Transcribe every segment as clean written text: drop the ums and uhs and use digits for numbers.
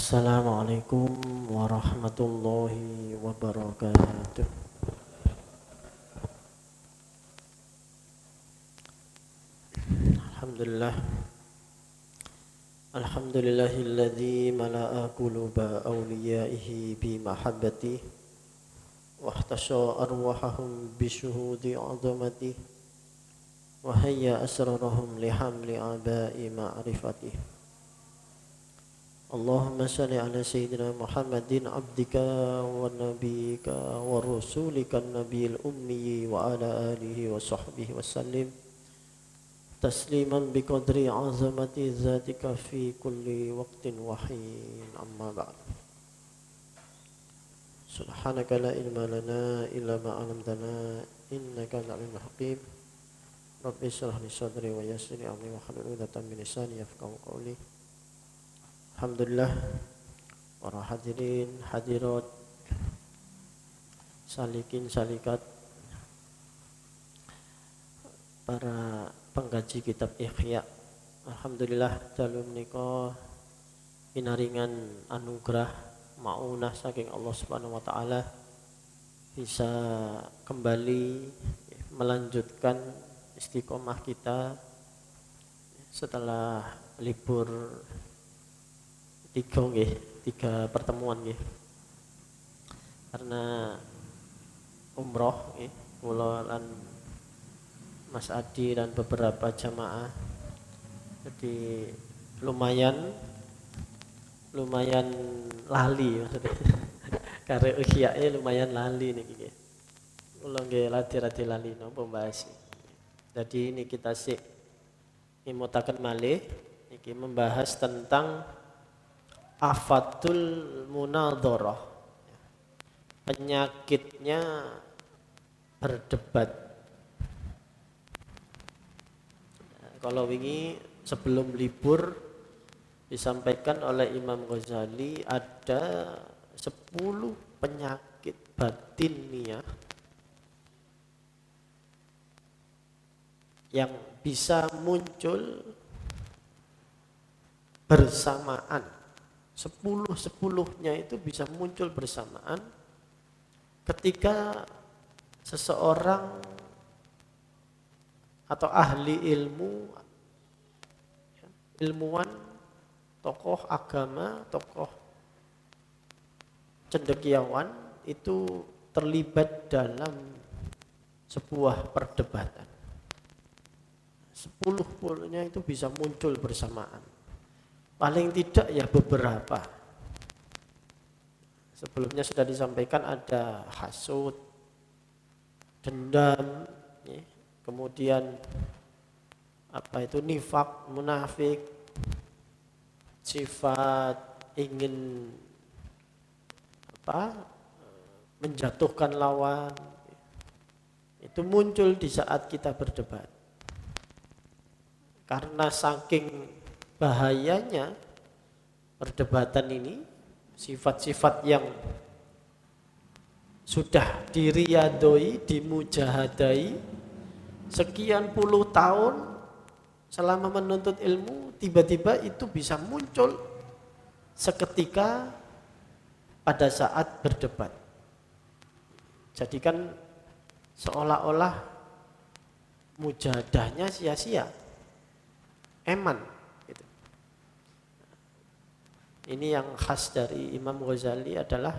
Assalamualaikum warahmatullahi wabarakatuh. Alhamdulillah. Alhamdulillahilladzi mala'a quluba awliyaihi bi mahabbati wa ihtasha arwahahum bi syuhudi 'azamati wa hayya asrarahum li hamli aba'i ma'rifati. Allahumma salli ala sayyidina Muhammadin abdika wa nabiyika wa rasulika nabiyil ummi wa ala alihi wa sahbihi wa sallim tasliman biqadri azamati zatika fi kulli waqtin wa hin, amma ba'd. Subhanaka la ilma lana illa ma 'allamtana innaka antal alimul hakim. Rabbi shrah li sadri wa yassir li amri wa hlul 'uqdatam min lisani yafqahu qawli. Alhamdulillah, para hadirin hadirat, salikin salikat, para pengkaji kitab Ihya. Alhamdulillah dalu menika pinaringan anugerah maunah saking Allah Subhanahu wa taala bisa kembali melanjutkan istiqomah kita setelah libur tiga pertemuan nggih. Karena umroh nggih, kula lan Mas Adi dan beberapa jamaah. Jadi lumayan lali maksudnya. Karena ihyae lumayan lali niki nggih. Kula nggih lati-lati lali napa bahas. Jadi ini kita sik imutaken malih iki membahas tentang afatul munadharah, penyakitnya berdebat. Kalau wingi sebelum libur disampaikan oleh Imam Ghazali ada 10 penyakit batiniah yang bisa muncul bersamaan. 10-10-nya itu bisa muncul bersamaan ketika seseorang atau ahli ilmu, ilmuwan, tokoh agama, tokoh cendekiawan itu terlibat dalam sebuah perdebatan. 10-10-nya itu bisa muncul bersamaan. Paling tidak ya beberapa. Sebelumnya sudah disampaikan ada hasud, dendam, ya. Kemudian apa itu nifak, munafik, sifat ingin menjatuhkan lawan. Itu muncul di saat kita berdebat. Karena saking bahayanya perdebatan ini, sifat-sifat yang sudah diriyadoi, dimujahadai sekian puluh tahun selama menuntut ilmu, tiba-tiba itu bisa muncul seketika pada saat berdebat. Jadi kan seolah-olah mujahadahnya sia-sia, eman. Ini yang khas dari Imam Ghazali adalah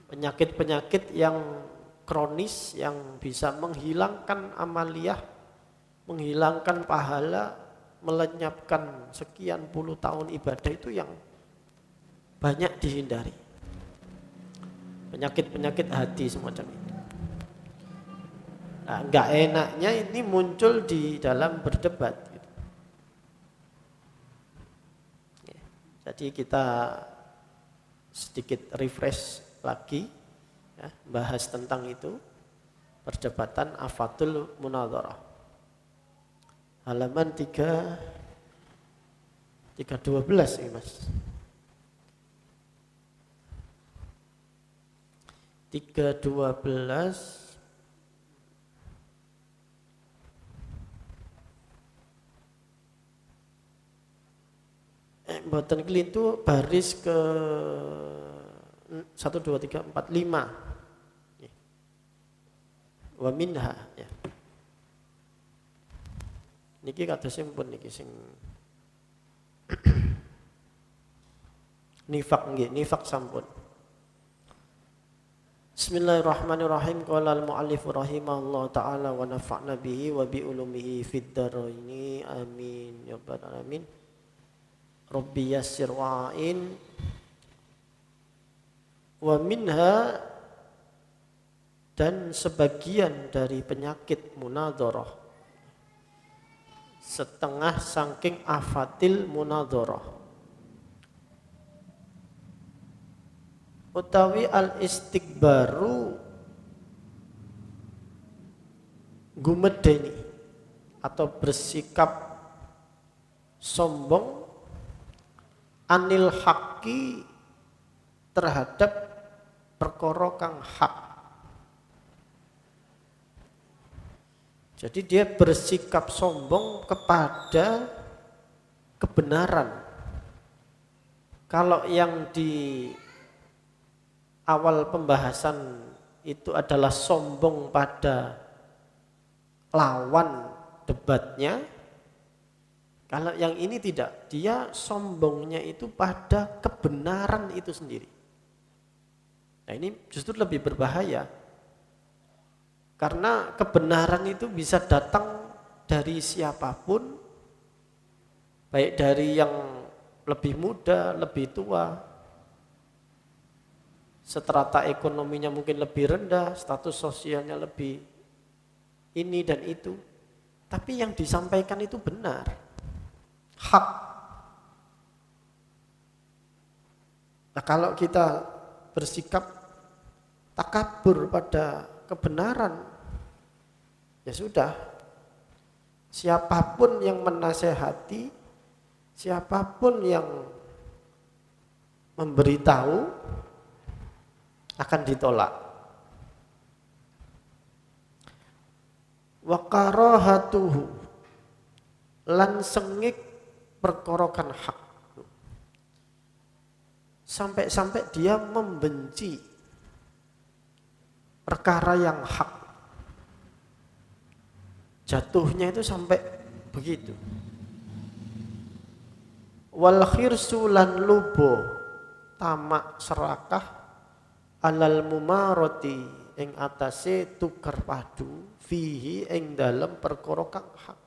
penyakit-penyakit yang kronis yang bisa menghilangkan amaliyah, menghilangkan pahala, melenyapkan sekian puluh tahun ibadah itu yang banyak dihindari. Penyakit-penyakit hati semacam itu. Nah, enggak enaknya ini muncul di dalam berdebat. Jadi kita sedikit refresh lagi, ya, bahas tentang itu, perdebatan afatul munadharah. Halaman 312 ini Mas. 312 mboten kelintu baris ke 1 2 3 4 5. Wa minha ya. Niki kados pun niki sing nifak nggih, nifak sampun. Bismillahirrahmanirrahim. Qala al-muallif rahimahullah taala wa nafa'na bihi wa bi ulumihi fid dharaini amin ya rabbal alamin. Rabbi yassir wa'in wa minha, dan sebagian dari penyakit munadharah, setengah saking afatil munadharah, utawi al-istikbaru gumedeni atau bersikap sombong anil haqqi terhadap perkara kang hak. Jadi dia bersikap sombong kepada kebenaran. Kalau yang di awal pembahasan itu adalah sombong pada lawan debatnya, kalau yang ini tidak, dia sombongnya itu pada kebenaran itu sendiri. Nah ini justru lebih berbahaya, karena kebenaran itu bisa datang dari siapapun, baik dari yang lebih muda, lebih tua, strata ekonominya mungkin lebih rendah, status sosialnya lebih ini dan itu. Tapi yang disampaikan itu benar, hak. Nah kalau kita bersikap takabur pada kebenaran, ya sudah, siapapun yang menasehati, siapapun yang memberitahu akan ditolak. Wa karahatuhu, lan sengik perkara kan hak. Sampai-sampai dia membenci perkara yang hak. Jatuhnya itu sampai begitu. Wal khirsu lan lubo, tamak serakah, alal mumaroti ing atase tukar padu, fihi ing dalem perkara kang hak.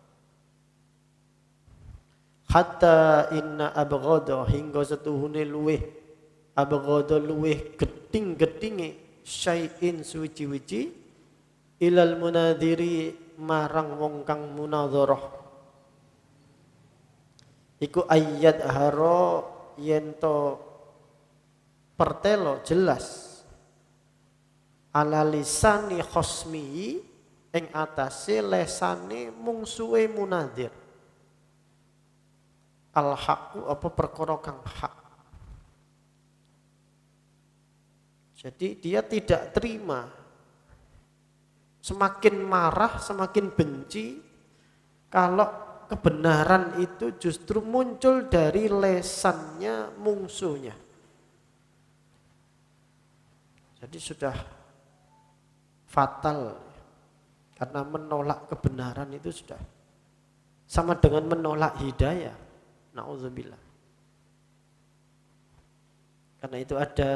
Hatta inna abghadha, hingga setuhune luweh abghadha luweh geding-gedinge syai'in suci-wici ilal munadhiri marang wong kang munadharah, iku ayat haro yento pertelo jelas ala lisani khosmihi ing atase lesane mungsuhe munadzir, al haqu apa perkara kang hak. Jadi dia tidak terima, semakin marah, semakin benci kalau kebenaran itu justru muncul dari lesannya mungsuhnya. Jadi sudah fatal, karena menolak kebenaran itu sudah sama dengan menolak hidayah. Na'udzubillah. Karena itu ada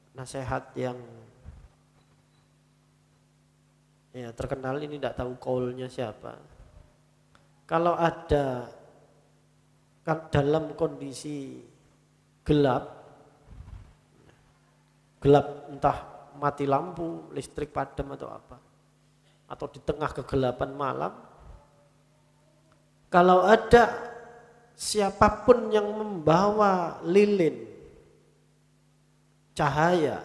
nasihat yang ya terkenal, ini tidak tahu kaulnya siapa. Kalau ada dalam kondisi gelap entah mati lampu, listrik padam atau apa, atau di tengah kegelapan malam, kalau ada siapapun yang membawa lilin cahaya,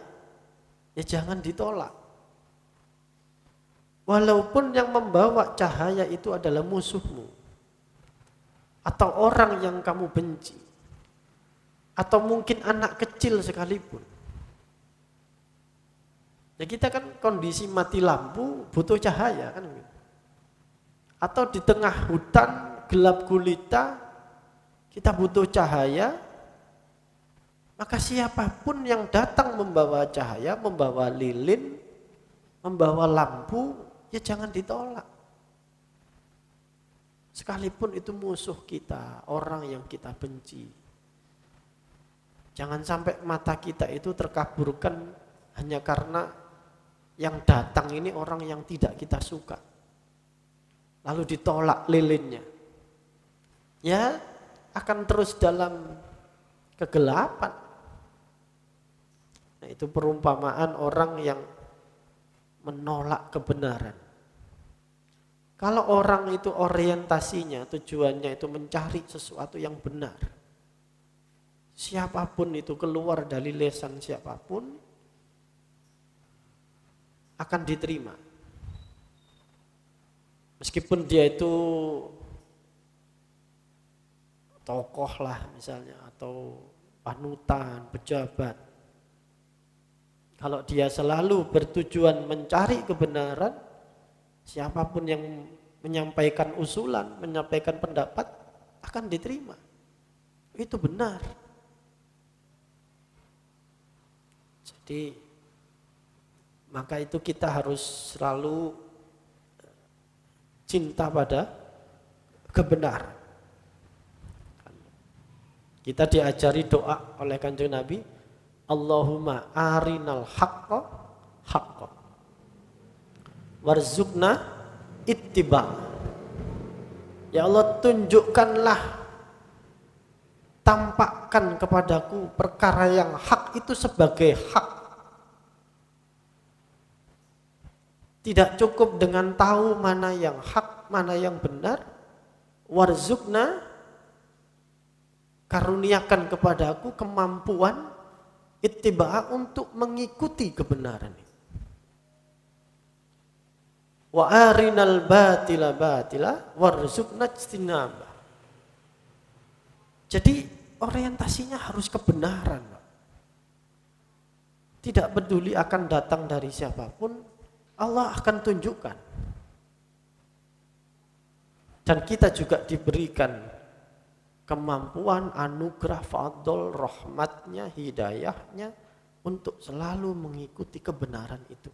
ya jangan ditolak. Walaupun yang membawa cahaya itu adalah musuhmu, atau orang yang kamu benci, atau mungkin anak kecil sekalipun. Ya kita kan kondisi mati lampu butuh cahaya kan, atau di tengah hutan gelap gulita Kita butuh cahaya, maka siapapun yang datang membawa cahaya, membawa lilin, membawa lampu, ya jangan ditolak. Sekalipun itu musuh kita, orang yang kita benci. Jangan sampai mata kita itu terkaburkan hanya karena yang datang ini orang yang tidak kita suka. Lalu ditolak lilinnya. Ya, akan terus dalam kegelapan. Nah, itu perumpamaan orang yang menolak kebenaran. Kalau orang itu orientasinya, tujuannya itu mencari sesuatu yang benar. Siapapun itu keluar dari lisan siapapun akan diterima. Meskipun dia itu tokoh lah misalnya, atau panutan, pejabat. Kalau dia selalu bertujuan mencari kebenaran, siapapun yang menyampaikan usulan, menyampaikan pendapat akan diterima. Itu benar. Jadi maka itu kita harus selalu cinta pada kebenaran. Kita diajari doa oleh Kanjeng Nabi, Allahumma arinal haqqa haqqa warzuqna ittiba. Ya Allah, tunjukkanlah, tampakkan kepadaku perkara yang hak itu sebagai hak. Tidak cukup dengan tahu mana yang hak, mana yang benar. Warzuqna, karuniakan kepadaku kemampuan ittiba untuk mengikuti kebenaran. Wa arinal batila batila warzuqna ijtinaba. Jadi orientasinya harus kebenaran. Tidak peduli akan datang dari siapapun, Allah akan tunjukkan. Dan kita juga diberikan kemampuan, anugerah, fadl, rahmatnya, hidayahnya untuk selalu mengikuti kebenaran itu.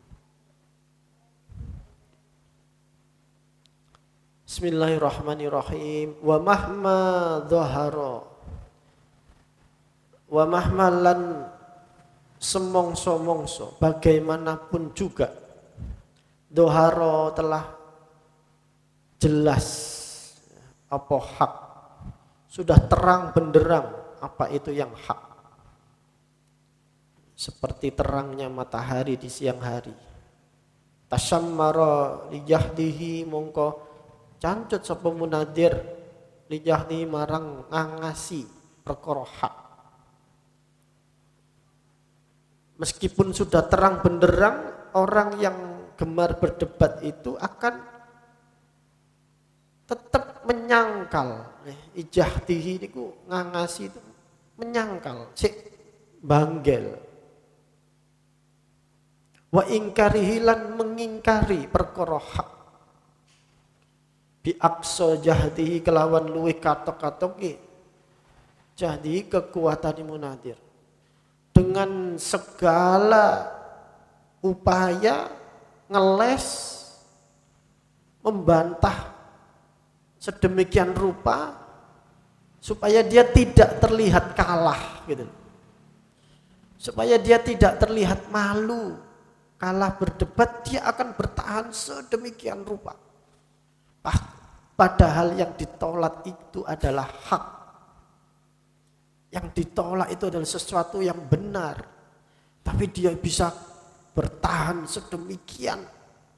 Bismillahirrahmanirrahim. Wa mahma dhahara wa mahmalan semongso-mongso, bagaimanapun juga dhahara telah jelas apa hak, sudah terang benderang apa itu yang hak, seperti terangnya matahari di siang hari. Tasyammara lijahdihi, mongko cancut sapa munadir lijahdihi marang ngangasi perkara hak. Meskipun sudah terang benderang, orang yang gemar berdebat itu akan tetap menyangkal. Ijahdihi niku ngangasi itu menyangkal, sik banggel. Wa ingkarihi lan mengingkari perkara hak. Bi aqsa jahdihi kelawan luwih katok-katoke jahdihi kekuatan munadir. Dengan segala upaya ngeles, membantah sedemikian rupa supaya dia tidak terlihat kalah gitu. Supaya dia tidak terlihat malu kalah berdebat, dia akan bertahan sedemikian rupa. Padahal yang ditolak itu adalah hak. Yang ditolak itu adalah sesuatu yang benar. Tapi dia bisa bertahan sedemikian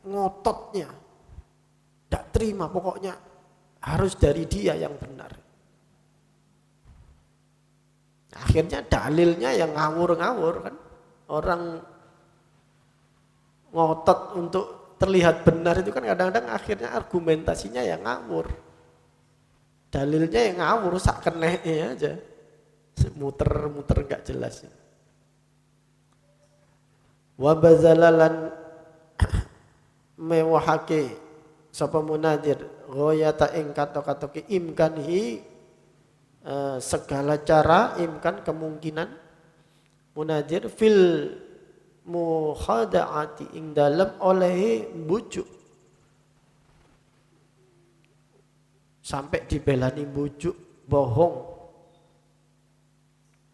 ngototnya. Tidak terima, pokoknya harus dari dia yang benar. Akhirnya dalilnya yang ngawur-ngawur kan. Orang ngotot untuk terlihat benar itu kan kadang-kadang akhirnya argumentasinya yang ngawur. Dalilnya yang ngawur, sak keneknya aja. Muter-muter gak jelas. Wa bazalalan mewahake sapa munadir ghayata ing kata-kata imkanhi segala cara imkan kemungkinan munadir fil mukhada'ati ing dalam oleh bujuk sampai dibelani bujuk bohong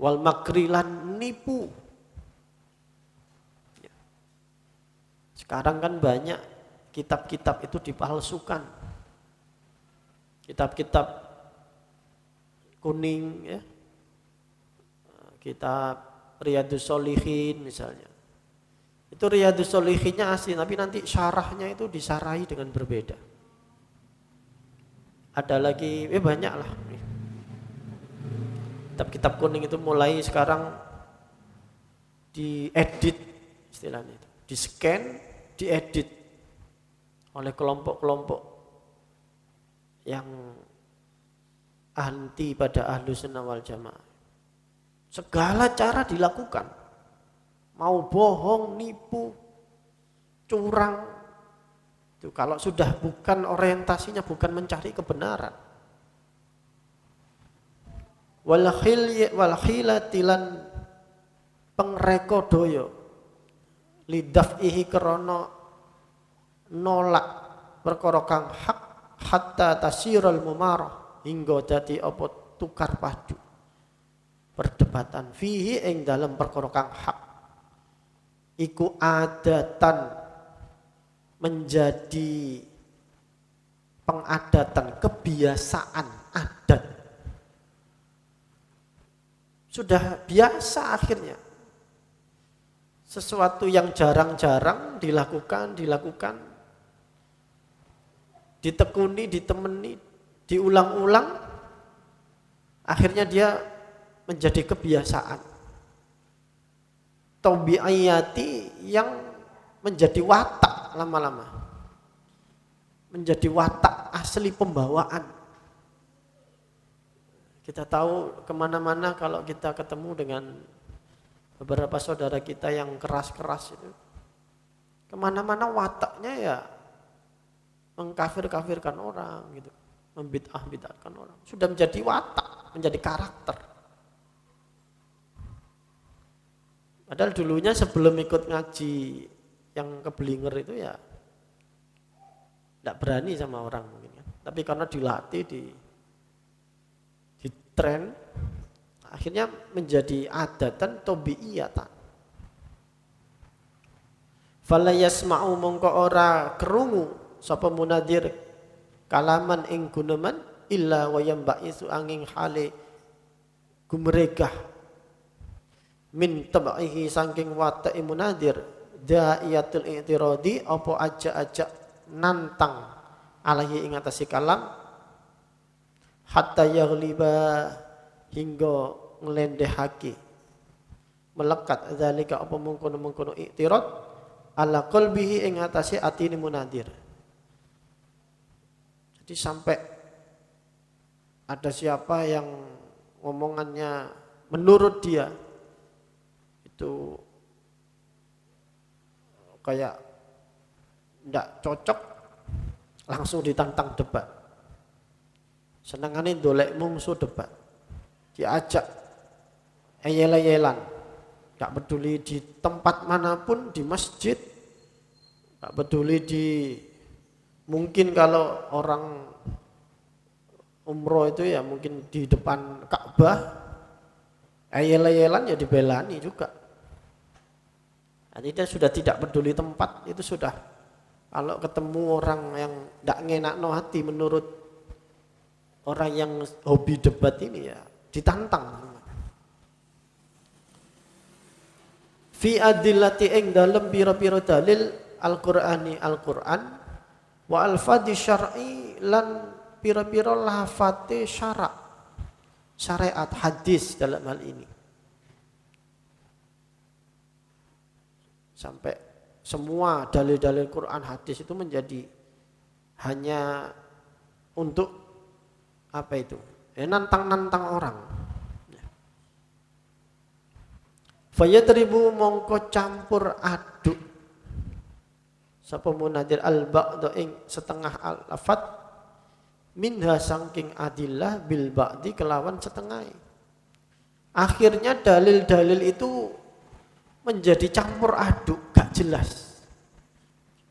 wal makrilan nipu. Sekarang kan banyak kitab-kitab itu dipalsukan, kitab-kitab kuning ya, kitab Riyadhus Shalihin misalnya. Itu Riyadhus Shalihinnya asli, tapi nanti syarahnya itu disarahi dengan berbeda. Ada lagi, banyak lah. Kitab-kitab kuning itu mulai sekarang diedit istilahnya itu, di-scan, diedit oleh kelompok-kelompok yang anti pada Ahlus Sunnah wal Jamaah. Segala cara dilakukan, mau bohong, nipu, curang. Itu kalau sudah bukan orientasinya, bukan mencari kebenaran. Wal khilatilan pengrekodoyo lidaf'ihi krana nolak perkara kang hak hatta tasirul mumarah hingga dadi apa tukar padu perdebatan fihi ing dalam perkara kang hak iku adatan menjadi pengadatan, kebiasaan adat, sudah biasa akhirnya. Sesuatu yang jarang-jarang dilakukan, ditekuni, ditemani, diulang-ulang, akhirnya dia menjadi kebiasaan. Tabi'iyati yang menjadi watak lama-lama. Menjadi watak asli pembawaan. Kita tahu kemana-mana kalau kita ketemu dengan beberapa saudara kita yang keras-keras itu, kemana-mana wataknya ya mengkafir-kafirkan orang gitu, membid'ah-bid'ahkan orang. Sudah menjadi watak, menjadi karakter. Padahal dulunya sebelum ikut ngaji yang keblinger itu ya tidak berani sama orang mungkin kan. Tapi karena dilatih, di tren, akhirnya menjadi adatan tabi'iyatan. Fala yasma'u mongko ora krungu sapa munadir kalaman ing guneman illa wa yambaisu angin hale gumregah min tabaihi saking watake munadir da'iyatul i'tiradi apa ajak-ajak nantang alaihi ing atase kalam hatta yaghliba hingga nglendehake melekat zalika apa mungkono-mungkono i'tirad ala qalbihi ing atase atine munadir. Jadi sampai ada siapa yang ngomongannya menurut dia itu kayak tidak cocok, langsung ditantang debat. Senengane dolek mungsu debat, diajak eyel-eyelan, gak peduli di tempat manapun, di masjid, gak peduli di, mungkin kalau orang umroh itu ya mungkin di depan Ka'bah, eyel-eyelan ya dibelani juga. Jadi dia sudah tidak peduli tempat, itu sudah, kalau ketemu orang yang tidak ngenakno hati menurut orang yang hobi debat ini ya ditantang. Fi adillati ing dalem pira-pira dalil Al-Qur'ani Al-Qur'an wa alfadhi syar'i lan pira-pira lafate syara' syariat hadis dalam hal ini. Sampai semua dalil-dalil Quran hadis itu menjadi hanya untuk apa itu? Nantang-nantang orang. Fayadribu mongko campur aduk sapa munadir al-ba'da ing setengah al-lafat minha sangking adillah bil ba'di kelawan setengah. Akhirnya dalil-dalil itu menjadi campur aduk, gak jelas.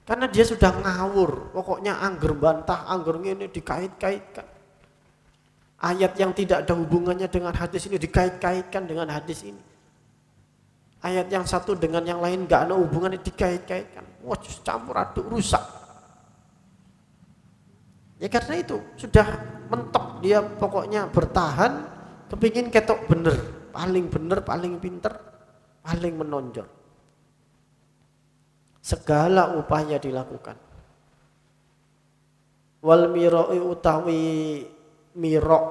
Karena dia sudah ngawur, pokoknya angger bantah, angger ini dikait-kaitkan. Ayat yang tidak ada hubungannya dengan hadis ini dikait-kaitkan dengan hadis ini. Ayat yang satu dengan yang lain gak ada hubungannya dikait-kaitkan. Wah, campur aduk, rusak. Ya karena itu sudah mentok, dia pokoknya bertahan, kepingin ketok bener, paling pinter, paling menonjol. Segala upaya dilakukan. Wal miroi utawi mirok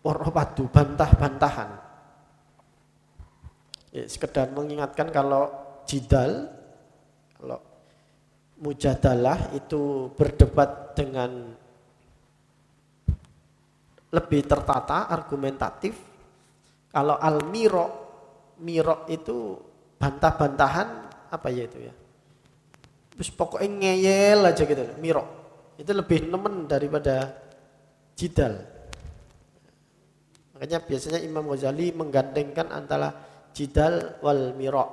poro padu, bantah-bantahan. Ya, sekedar mengingatkan kalau jidal, kalau mujadalah itu berdebat dengan lebih tertata, argumentatif. Kalau mirok itu bantah-bantahan, apa ya itu ya? Terus pokoknya ngeyel aja gitu, mirok. Itu lebih nemen daripada jidal. Makanya biasanya Imam Ghazali menggandengkan antara jidal wal mirok.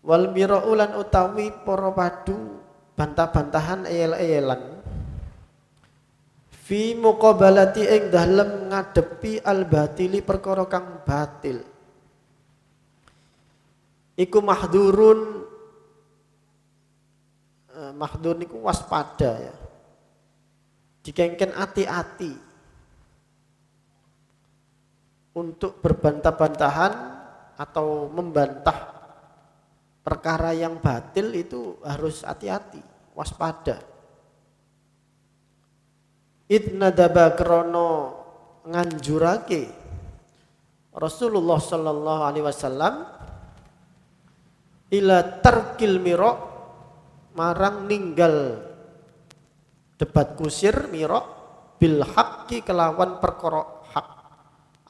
Wal mira'u lan utawi para padu bantah-bantahan eyel-eyelan fi muqabalati ing dalem ngadepi al batili perkara kang batil iku mahdurun. Mahdur niku waspada ya, dikengken hati-hati untuk berbantah-bantahan atau membantah perkara yang batil. Itu harus hati-hati, waspada. Idnadaba krono nganjurake Rasulullah sallallahu alaihi wasallam ila tarkil mirok, marang ninggal debat kusir mirok bil haqqi kelawan perkara hak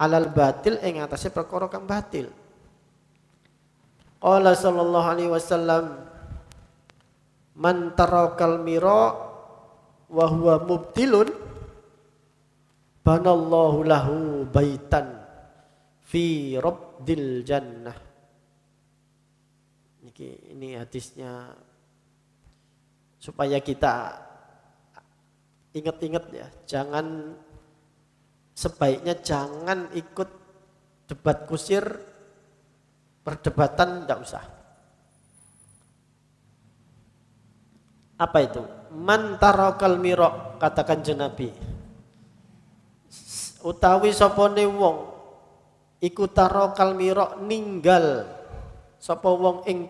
alal batil ing atase perkara kang batil. Qala sallallahu alaihi wasallam man tarakal mira wa huwa mubtilun banallahu lahu baitan fi rabdil jannah. Ini hadisnya supaya kita ingat-ingat ya, sebaiknya jangan ikut debat kusir, perdebatan tidak usah. Apa itu? Man tarakal mirok, katakan Nabi. Utawi sopone wong iku tarakal mirok, ninggal sapa wong ing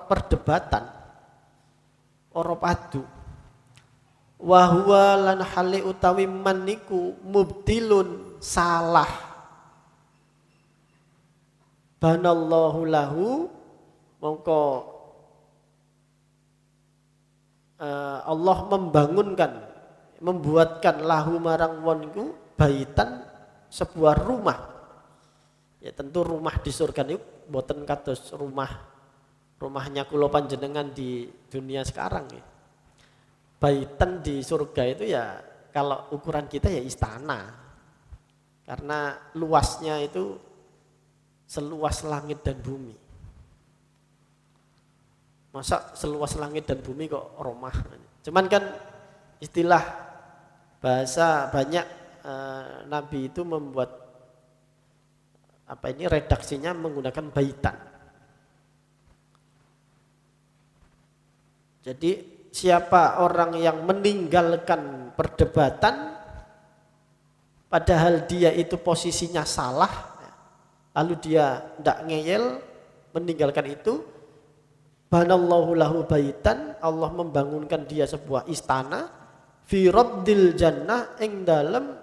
perdebatan ora padu. Wa huwa lan hale utawi man niku mubtilun, salah. Banallahu lahu, mongko Allah membuatkan lahu marang wong iku baitan, sebuah rumah. Ya tentu rumah di surga itu boten kados rumahnya kula panjenengan di dunia sekarang ya. Baitan di surga itu ya kalau ukuran kita ya istana. Karena luasnya itu seluas langit dan bumi. Masa seluas langit dan bumi kok rumah? Cuman kan istilah bahasa banyak Nabi itu membuat redaksinya menggunakan baitan. Jadi siapa orang yang meninggalkan perdebatan padahal dia itu posisinya salah, lalu dia tidak ngeyel meninggalkan itu, banallahu lahu baitan, Allah membangunkan dia sebuah istana fi rabdil jannah, ing dalem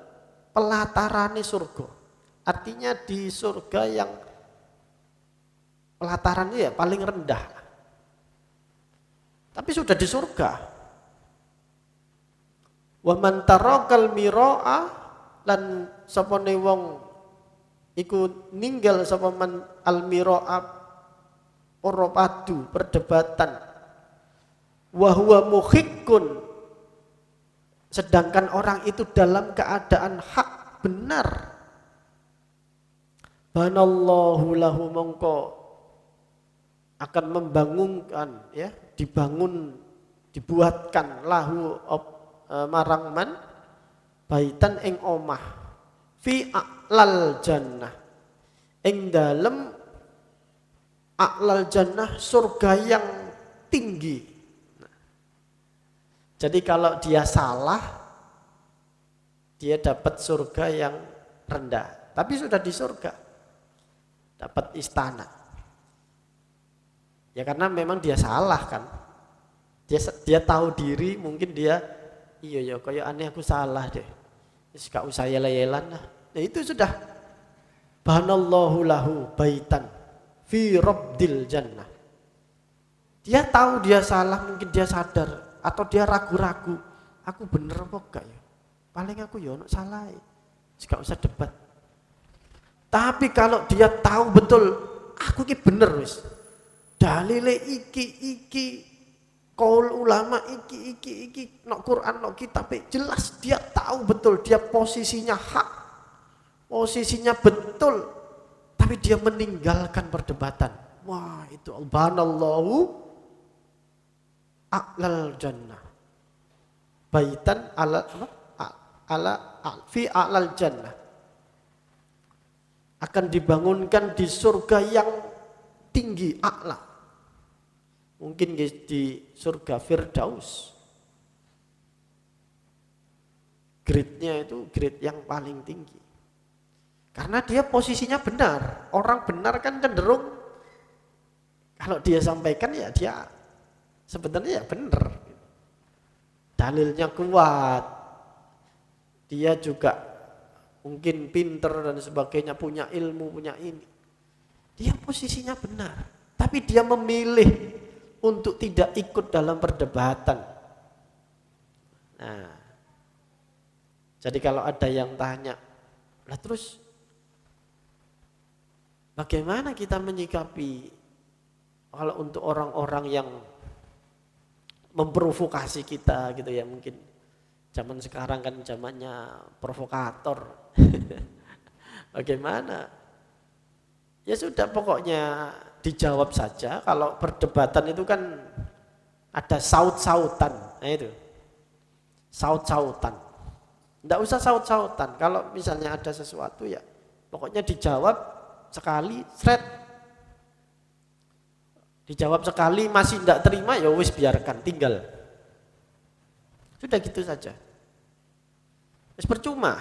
pelatarane surga. Artinya di surga yang pelatarannya ya paling rendah, tapi sudah di surga. Wa man tarakal miraa, lan sapane wong iku ninggal sapa man al miraa ora padu perdebatan, wa huwa muhiqqun, Sedangkan orang itu dalam keadaan hak benar. Banallahu lahu, mongko akan membangunkan, ya, dibuatkan lahu marang man baitan ing omah fi a'lal jannah, ing dalem a'lal jannah, surga yang tinggi. Jadi kalau dia salah, dia dapat surga yang rendah. Tapi sudah di surga, dapat istana. Ya karena memang dia salah kan. Dia tahu diri, mungkin dia, iya ya kayak aneh aku salah deh. Wis gak usah yel-yelan lah. Nah itu sudah banallahu lahu baitan fi rabdil jannah. Dia tahu dia salah, mungkin dia sadar. Atau dia ragu-ragu, aku bener apa enggak ya? Paling aku ya ono salah, gak usah debat. Tapi kalau dia tahu betul, aku ki bener wis. Dalile iki qaul ulama iki nok Quran nok kitab, jelas dia tahu betul, dia posisinya hak. Posisinya betul. Tapi dia meninggalkan perdebatan. Wah, itu albanallahu a'lal jannah baitan ala fi a'lal jannah, akan dibangunkan di surga yang tinggi, a'la, mungkin di surga Firdaus, grade-nya itu grade yang paling tinggi karena dia posisinya benar. Orang benar kan cenderung kalau dia sampaikan ya dia sebenarnya ya benar, dalilnya kuat, dia juga mungkin pinter dan sebagainya, punya ilmu, punya ini, dia posisinya benar, tapi dia memilih untuk tidak ikut dalam perdebatan. Nah, jadi kalau ada yang tanya, lah terus bagaimana kita menyikapi kalau untuk orang-orang yang memprovokasi kita gitu ya, mungkin zaman sekarang kan zamannya provokator. Bagaimana? Ya sudah, pokoknya dijawab saja. Kalau perdebatan itu kan ada saut-sautan, nah itu saut-sautan. Nggak usah saut-sautan. Kalau misalnya ada sesuatu ya pokoknya dijawab sekali, seret. Dijawab sekali masih tidak terima, ya wis biarkan, tinggal. Sudah gitu saja. Wis percuma.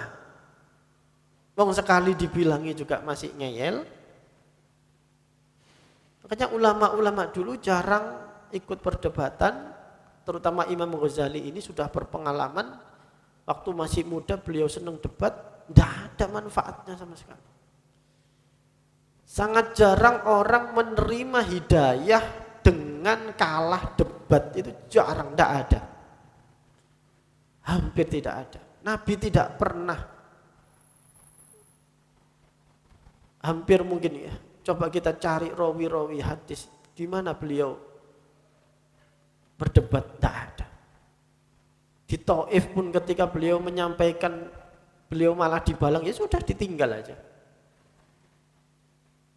Wong sekali dibilangi juga masih ngeyel. Makanya ulama-ulama dulu jarang ikut perdebatan, terutama Imam Ghazali ini sudah berpengalaman. Waktu masih muda beliau senang debat, tidak ada manfaatnya sama sekali. Sangat jarang orang menerima hidayah dengan kalah debat, itu jarang, tidak ada. Hampir tidak ada. Nabi tidak pernah, hampir mungkin ya, coba kita cari rawi-rawi hadis, di mana beliau berdebat, tidak ada. Di Taif pun ketika beliau menyampaikan, beliau malah dibalang, ya sudah ditinggal aja.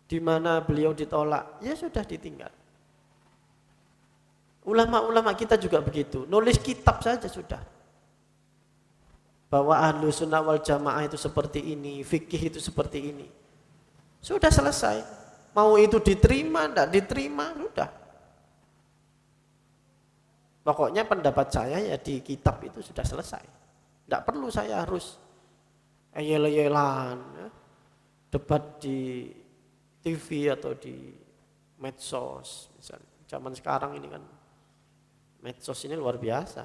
Di mana beliau ditolak, ya sudah ditinggal. Ulama-ulama kita juga begitu, nulis kitab saja sudah. Bahwa ahlu sunnah wal jamaah itu seperti ini, fikih itu seperti ini. Sudah selesai. Mau itu diterima, tidak diterima, sudah. Pokoknya pendapat saya ya di kitab itu sudah selesai. Tidak perlu saya harus ayel-ayelan, ya, debat di TV atau di medsos misalnya. Zaman sekarang ini kan medsos ini luar biasa.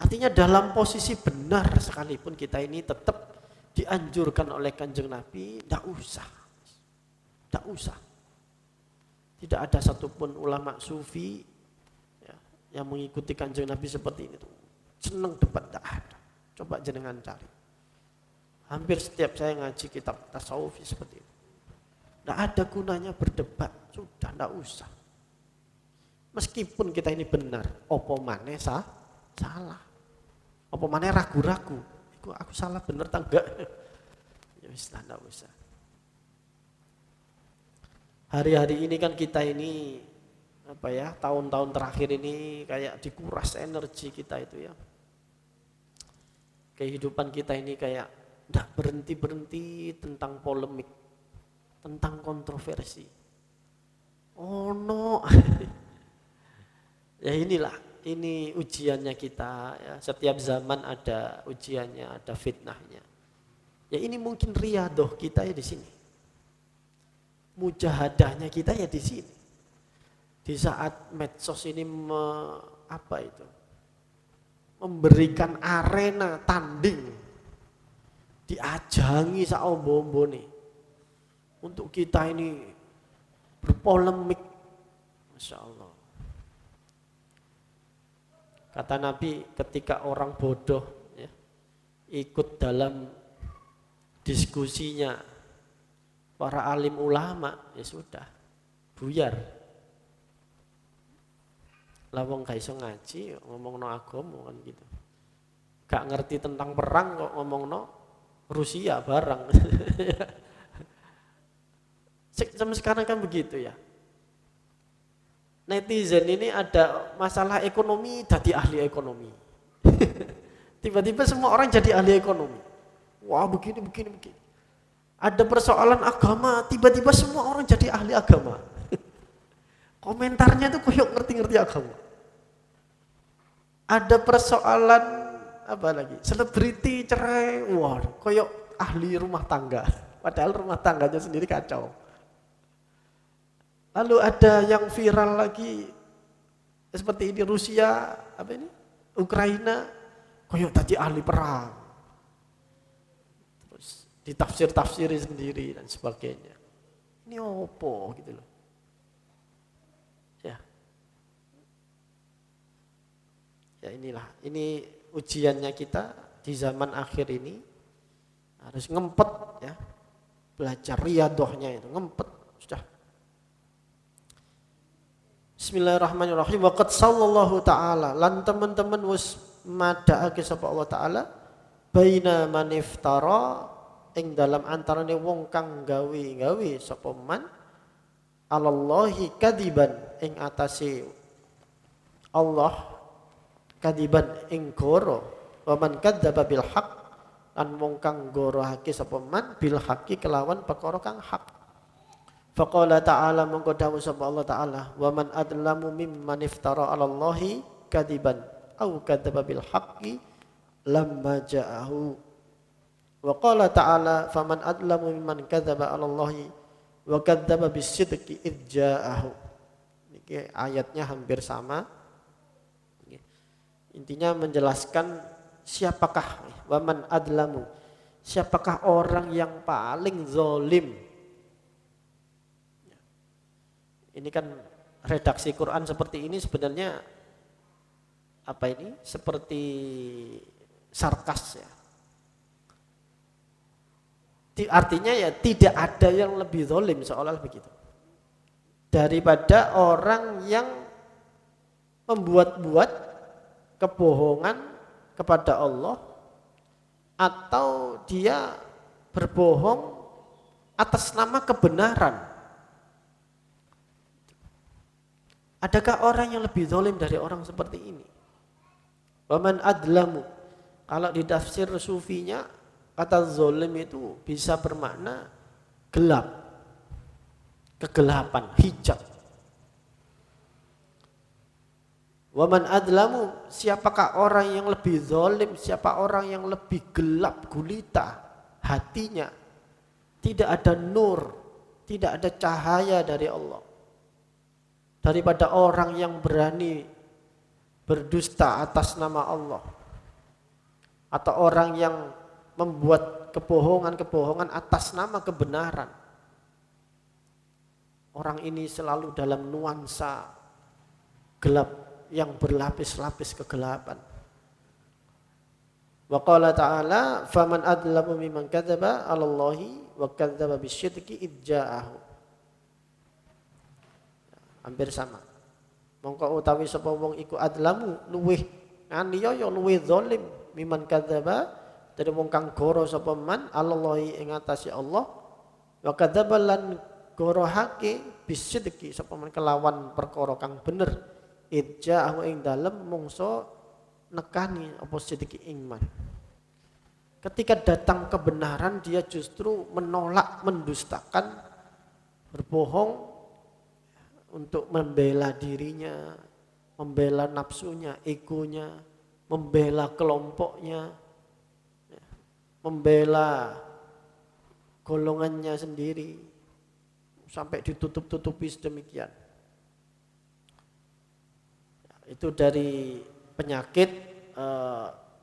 Artinya dalam posisi benar sekalipun kita ini tetap dianjurkan oleh Kanjeng Nabi, tidak usah. Tidak usah. Tidak ada satupun ulama sufi ya, yang mengikuti Kanjeng Nabi seperti ini tuh. Senang debat, tidak ada. Coba jenengan cari. Hampir setiap saya ngaji kitab tasawuf seperti itu. Tidak ada gunanya berdebat, sudah tidak usah. Meskipun kita ini benar, opo maneh salah. Apa maneh ragu-ragu, iku aku salah bener ta enggak? Ya wis lah, enggak usah. Hari-hari ini kan kita ini tahun-tahun terakhir ini kayak dikuras energi kita itu ya. Kehidupan kita ini kayak enggak berhenti-berhenti tentang polemik, tentang kontroversi. Oh no. Ya inilah, ini ujiannya kita ya. Setiap zaman ada ujiannya, ada fitnahnya. Ya ini mungkin riyadhah kita ya di sini. Mujahadahnya kita ya di sini. Di saat medsos ini memberikan arena tanding, diajangi saombo-ombone untuk kita ini berpolemik. Masya Allah. Kata Nabi, ketika orang bodoh ya, ikut dalam diskusinya para alim ulama, ya sudah, buyar. Lah wong gak iso ngaji ngomongno agama kan gitu. Gak ngerti tentang perang kok ngomongno Rusia barang. Zaman sekarang kan begitu ya. Netizen ini ada masalah ekonomi, jadi ahli ekonomi. Tiba-tiba semua orang jadi ahli ekonomi. Wah begini. Ada persoalan agama, tiba-tiba semua orang jadi ahli agama. Komentarnya tuh koyok ngerti-ngerti agama. Ada persoalan selebriti cerai, wah koyok ahli rumah tangga. Padahal rumah tangganya sendiri kacau. Lalu ada yang viral lagi seperti ini Rusia, Ukraina, koyok tadi ahli perang. Terus ditafsir-tafsiri sendiri dan sebagainya. Ini opo gitu loh. Ya inilah, ini ujiannya kita di zaman akhir ini harus ngempet ya, belajar riyadhahnya itu ngempet sudah. Bismillahirrahmanirrahim. Waqad sallallahu ta'ala lan teman-teman wis madhaake sapa Allah taala baina man iftara ing dalam antarane wong kang gawe sapa man alallahi kadiban ing atase Allah kadiban ing goro wa man kadzdzaba bil haqq lan wong kang gorohake sapa man bil haqqi kelawan perkara kang hak. Faqala ta'ala mongko dawuh sapa Allah taala wa man adlamu mimman iftara 'alallahi kadiban au kadzdzaba bil haqqi lamma ja'ahu. Wa qala ta'ala faman adlamu mimman kadzdzaba 'alallahi wa kadzdzaba bis sidqi id ja'ahu. Niki ayatnya hampir sama. Intinya menjelaskan siapakah waman adlamu, siapakah orang yang paling zalim. Ini kan redaksi Quran seperti ini sebenarnya seperti sarkas ya. Artinya ya tidak ada yang lebih zalim seolah begitu daripada orang yang membuat-buat kebohongan kepada Allah atau dia berbohong atas nama kebenaran. Adakah orang yang lebih zalim dari orang seperti ini? Waman adlamu. Kalau di tafsir sufinya kata zalim itu bisa bermakna gelap, kegelapan, hijab. Waman adlamu, siapakah orang yang lebih zalim, siapa orang yang lebih gelap gulita hatinya, tidak ada nur, tidak ada cahaya dari Allah, daripada orang yang berani berdusta atas nama Allah, atau orang yang membuat kebohongan-kebohongan atas nama kebenaran. Orang ini selalu dalam nuansa gelap yang berlapis-lapis kegelapan. Wa qala ta'ala faman adlamu mimman kadzdzaba 'alallahi wa kadzdzaba bisyidqi id ja'ahu. Hampir sama. Mongko utawi sapa wong iku adlamu luweh nganiaya luwih zalim miman kadzaba dari wong kang goro sapa man Allahi ing atase Allah wa kadzaba lan gorohake bisidqi sapa man kelawan perkara kang bener idja'ahu ing dalem mungso nekani apa sidqi ing man. Ketika datang kebenaran dia justru menolak, mendustakan, berbohong untuk membela dirinya, membela nafsunya, egonya, membela kelompoknya, membela golongannya sendiri, sampai ditutup-tutupi sedemikian. Itu dari penyakit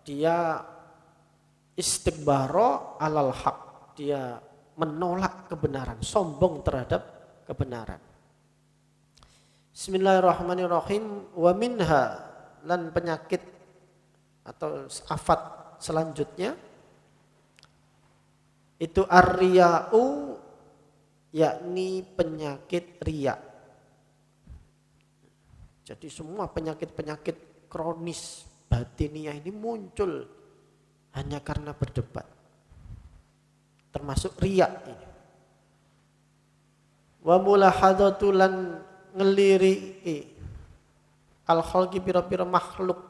dia istikbaro alal haq, dia menolak kebenaran, sombong terhadap kebenaran. Bismillahirrahmanirrahim. Wa minha, lan penyakit atau afat selanjutnya itu ar-riya'u, yakni penyakit riya. Jadi semua penyakit-penyakit kronis batiniah ini muncul hanya karena berdebat, termasuk riya ini. Wa mulahadatu lan ngeliri al-khalqi pira-pira makhluk.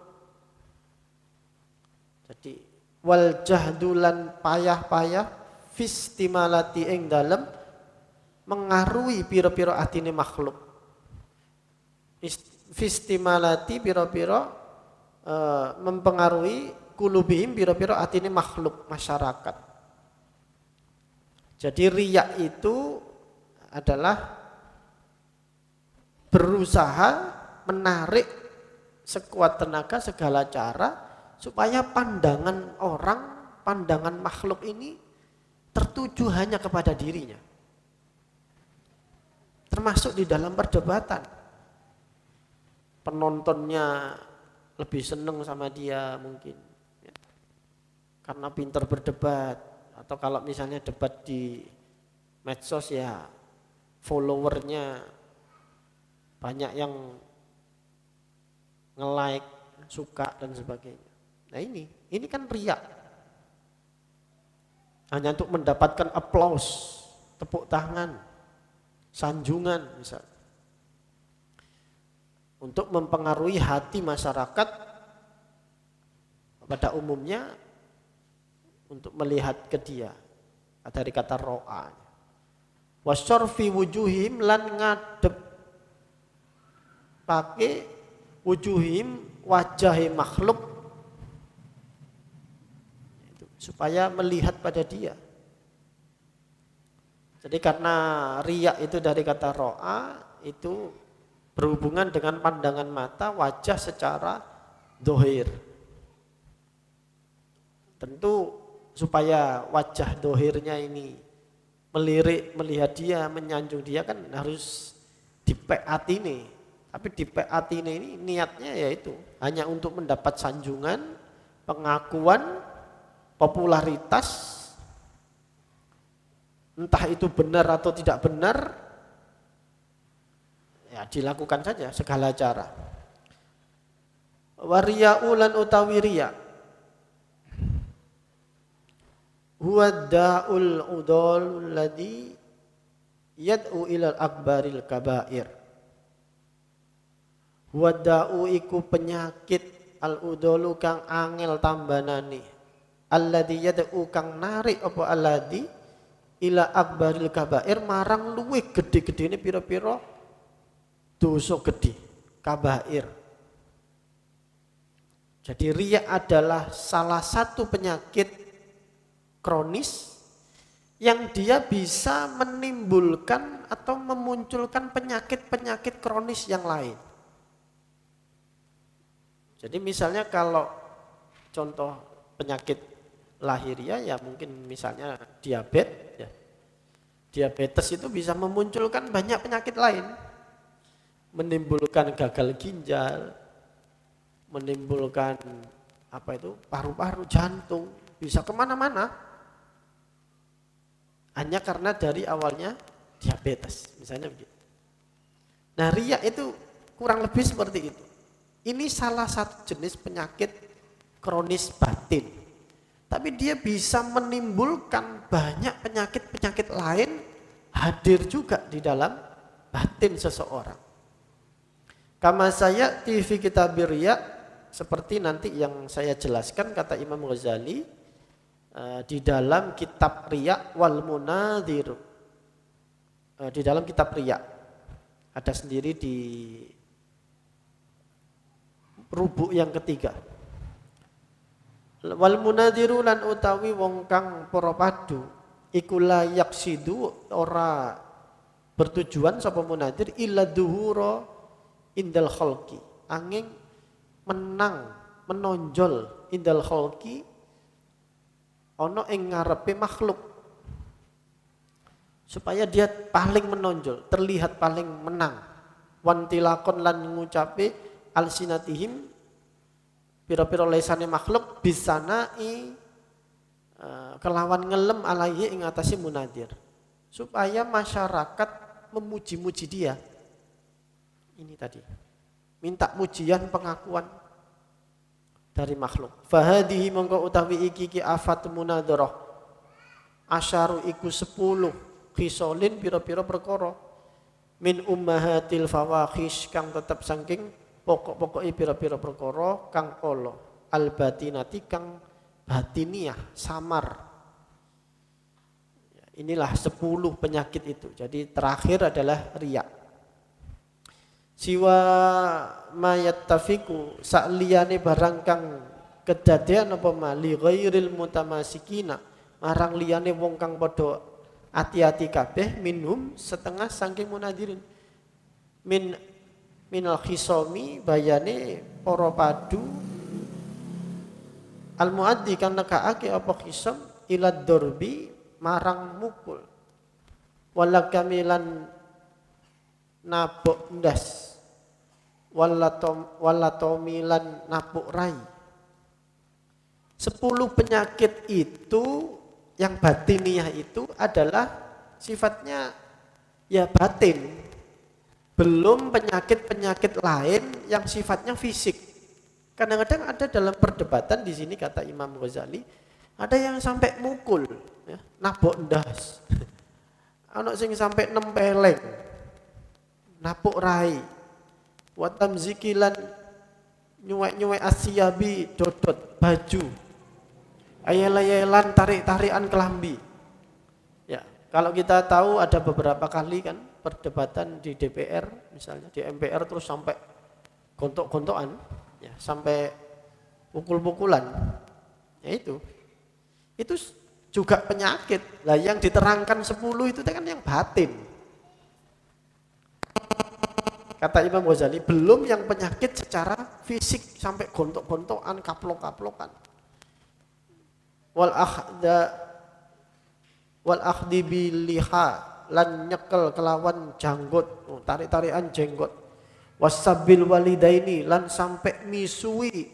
Jadi wal jahdulan payah-payah fistimalati ing dalem mengaruhi pira-pira atine makhluk. Fistimalati pira-pira mempengaruhi kulubihim pira-pira atine makhluk masyarakat. Jadi riya itu adalah berusaha menarik sekuat tenaga segala cara supaya pandangan orang, pandangan makhluk ini tertuju hanya kepada dirinya. Termasuk di dalam perdebatan. Penontonnya lebih seneng sama dia mungkin. Karena pintar berdebat, atau kalau misalnya debat di medsos ya followernya banyak yang nge-like, suka dan sebagainya. Nah ini kan riya. Hanya untuk mendapatkan aplaus, tepuk tangan, sanjungan misalnya. Untuk mempengaruhi hati masyarakat pada umumnya untuk melihat ke dia dari kata ro'a. Wasyarfi wujuhim lan ngadep pakai wujuhim wajahi makhluk supaya melihat pada dia. Jadi karena riya itu dari kata ro'a itu berhubungan dengan pandangan mata, wajah secara dohir. Tentu supaya wajah dohirnya ini melirik, melihat dia, menyanjung dia kan harus dipek atine. Tapi dipek atine ini niatnya yaitu hanya untuk mendapat sanjungan, pengakuan, popularitas, entah itu benar atau tidak benar, ya dilakukan saja segala cara. Wariya'u lan utawi riya huwa da'ul udol ladhi yad'u ilal akbaril kabair. Huwa da'u iku penyakit al udolu kang angel tambanani alladhi yad'u kang narik apa alladhi ila akbaril kabair marang luwih gede-gedene pira-pira dosa gede kabair. Jadi riya adalah salah satu penyakit kronis yang dia bisa menimbulkan atau memunculkan penyakit-penyakit kronis yang lain. Jadi misalnya kalau contoh penyakit lahiriah ya mungkin misalnya diabetes ya. Diabetes itu bisa memunculkan banyak penyakit lain. Menimbulkan gagal ginjal, menimbulkan paru-paru, jantung, bisa kemana-mana. Hanya karena dari awalnya diabetes, misalnya begitu. Nah riya itu kurang lebih seperti itu. Ini salah satu jenis penyakit kronis batin. Tapi dia bisa menimbulkan banyak penyakit-penyakit lain hadir juga di dalam batin seseorang. Kama saya TV kitabir riya, seperti nanti yang saya jelaskan kata Imam Ghazali di dalam kitab Riya wal Munadhir. Di dalam kitab Riya ada sendiri di rubuk yang ketiga. Wal munadhiru lan utawi wong kang para padu iku la yaqsidu ora bertujuan sapa munadhir illa dhuhura indal khalqi, angin menang menonjol indal khalqi ana ing ngarepe makhluk, supaya dia paling menonjol, terlihat paling menang. Wantilakon lan ngucape alsinatihim pira-pira lesane makhluk bisanai kelawan ngelem alaihi ing atase munadhir, supaya masyarakat memuji-muji dia. Ini tadi minta pujian pengakuan dari makhluk. Fahadihi mongko utawi iki afat munadharah asyaru iku 10 khisolin pira-pira perkara min ummahatil fawahish kang tetep saking pokok-pokoke pira-pira perkara kang kala al batinati kang batiniah samar. Inilah 10 penyakit itu. Jadi terakhir adalah riya. Siwa mayattafiku sakliyane barang kang kedadean apa mali ghairil mutamasikina marang liyane wong kang padha ati-ati kabeh minhum setengah saking munadirin minal khisomi bayane para padu al muaddi kang nekaake apa khisom ilad dorbi marang mukul wala kamilan nabok ndas wala tomilan napuk rai. 10 penyakit itu yang batiniah itu adalah sifatnya ya batin. Belum penyakit-penyakit lain yang sifatnya fisik. Kadang-kadang ada dalam perdebatan di sini kata Imam Ghazali, ada yang sampai mukul, ya, nabok ndas. Ana sing sampai nempeleng, napuk rai, watam zikilan nyuwek-nyuwek asyabi dodot baju, ayel-ayelan tarik-tarikan kelambi. Ya, kalau kita tahu ada beberapa kali kan perdebatan di DPR misalnya, di MPR terus sampai gontok-gontokan, ya, sampai pukul-pukulan. Ya itu juga penyakit. Lah yang diterangkan 10 itu kan yang batin. Kata Imam Ghazali, belum yang penyakit secara fisik sampai gontok-gontokan, kaplok-kaplokan. Wal akhdi biliha lan nyekel kelawan janggot, tarik-tarikan jenggot. Wasabil walidaini lan sampai misui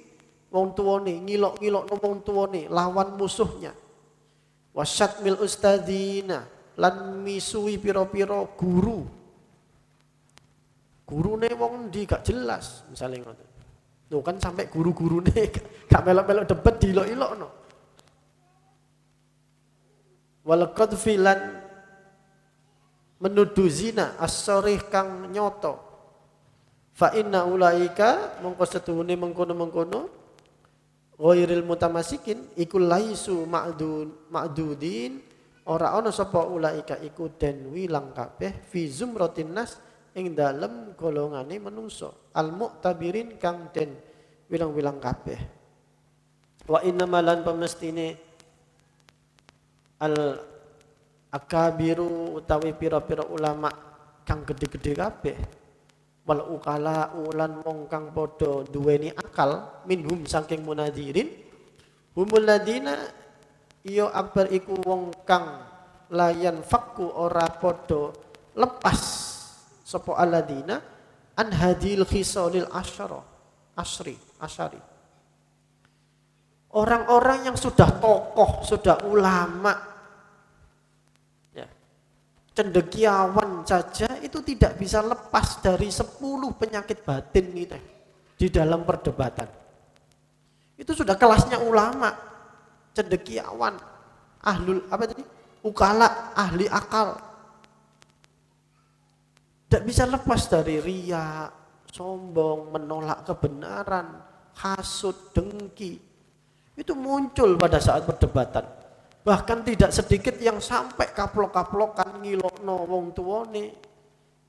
wong tuane, ngilok-ngilokno wong tuane lawan musuhnya. Wasyatmil ustadzina lan misui pira-pira guru. Gurune wong ndi gak jelas misalnya ngoten. Lho kan sampai guru-gurune gak melok-melok debat dilok-ilokno. Walaqad filan menuduh zina as-sarih kang nyoto. Fa inna ulaika mongko setuhune mengkono-mengkono ghairil mutamasikin iku laisu ma'dudin ora ana sapa ulaika iku den wilang kabeh fi zumratin nas ing dalem golongane manungsa al mu'tabirin kang den wilang-wilang kabeh. Wa inna malan pamestine al akabiru utawi pira-pira ulama kang gede-gede kabeh wal ukala ulan wong kang padha duweni akal minhum saking munadirin humul ladina iya akbar iku wong kang layan fakku ora padha lepas sapa aladina an hadil khisalil asyari. Orang-orang yang sudah tokoh, sudah ulama, ya, cendekiawan saja itu tidak bisa lepas dari 10 penyakit batin ini. di dalam perdebatan. Itu sudah kelasnya ulama, cendekiawan, ahlul apa tadi? Ukala, ahli akal. Tidak bisa lepas dari riya, sombong, menolak kebenaran, hasud, dengki. Itu muncul pada saat perdebatan. Bahkan tidak sedikit yang sampai kaplok-kaplokan ngilokno wong tuane.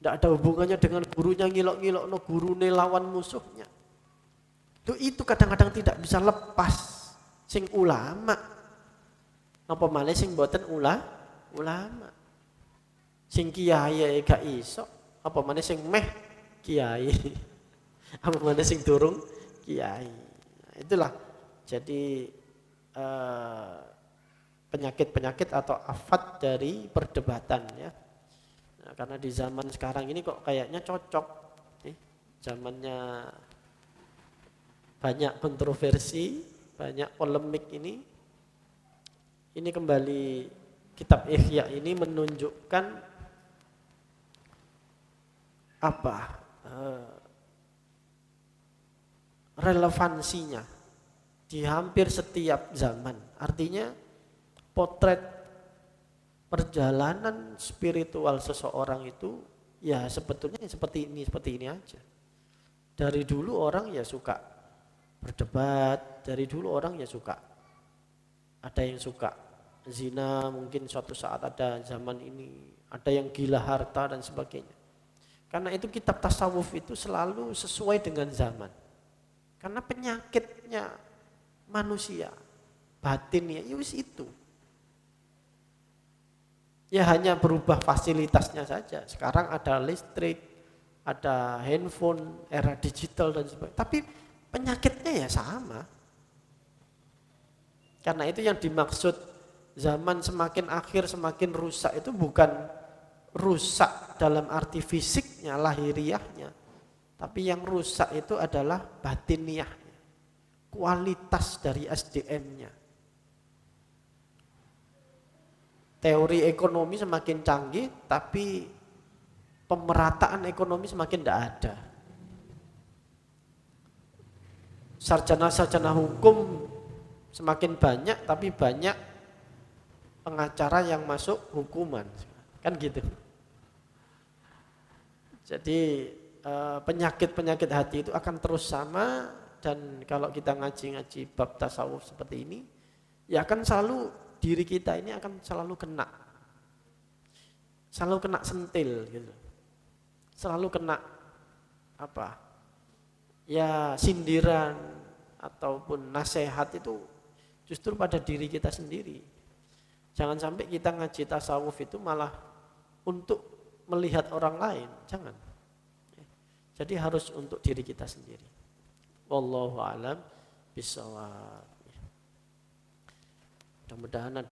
Tidak ada hubungannya dengan gurunya, ngilok-ngilokno gurune lawan musuhnya. Itu kadang-kadang tidak bisa lepas sing ulama. Apa malih sing mboten ulama. Sing kiai gak iso, apa maneh sing meh kiai. Apa maneh sing durung kiai. Nah, itulah jadi penyakit-penyakit atau afat dari perdebatan ya. Nah, karena di zaman sekarang ini kok kayaknya cocok zamannya banyak kontroversi, banyak polemik ini kembali kitab Ihya ini menunjukkan apa relevansinya di hampir setiap zaman. Artinya potret perjalanan spiritual seseorang itu ya sebetulnya seperti ini aja. Dari dulu orang ya suka berdebat, dari dulu orang ya suka, ada yang suka zina mungkin suatu saat ada zaman ini, ada yang gila harta dan sebagainya. Karena itu kitab tasawuf itu selalu sesuai dengan zaman. Karena penyakitnya manusia, batinnya itu. Ya hanya berubah fasilitasnya saja. Sekarang ada listrik, ada handphone, era digital dan sebagainya. Tapi penyakitnya ya sama. Karena itu yang dimaksud zaman semakin akhir semakin rusak itu bukan rusak dalam arti fisiknya, lahiriahnya. Tapi yang rusak itu adalah batiniahnya. Kualitas dari SDM-nya. Teori ekonomi semakin canggih, tapi pemerataan ekonomi semakin tidak ada. Sarjana-sarjana hukum semakin banyak, tapi banyak pengacara yang masuk hukuman. Kan gitu. Jadi penyakit-penyakit hati itu akan terus sama. Dan kalau kita ngaji-ngaji bab tasawuf seperti ini, ya akan selalu diri kita ini akan selalu kena sentil gitu, selalu kena apa ya sindiran ataupun nasihat itu justru pada diri kita sendiri. Jangan sampai kita ngaji tasawuf itu malah untuk melihat orang lain, jangan. Jadi harus untuk diri kita sendiri. Wallahu a'lam bishawab. Mudah-mudahan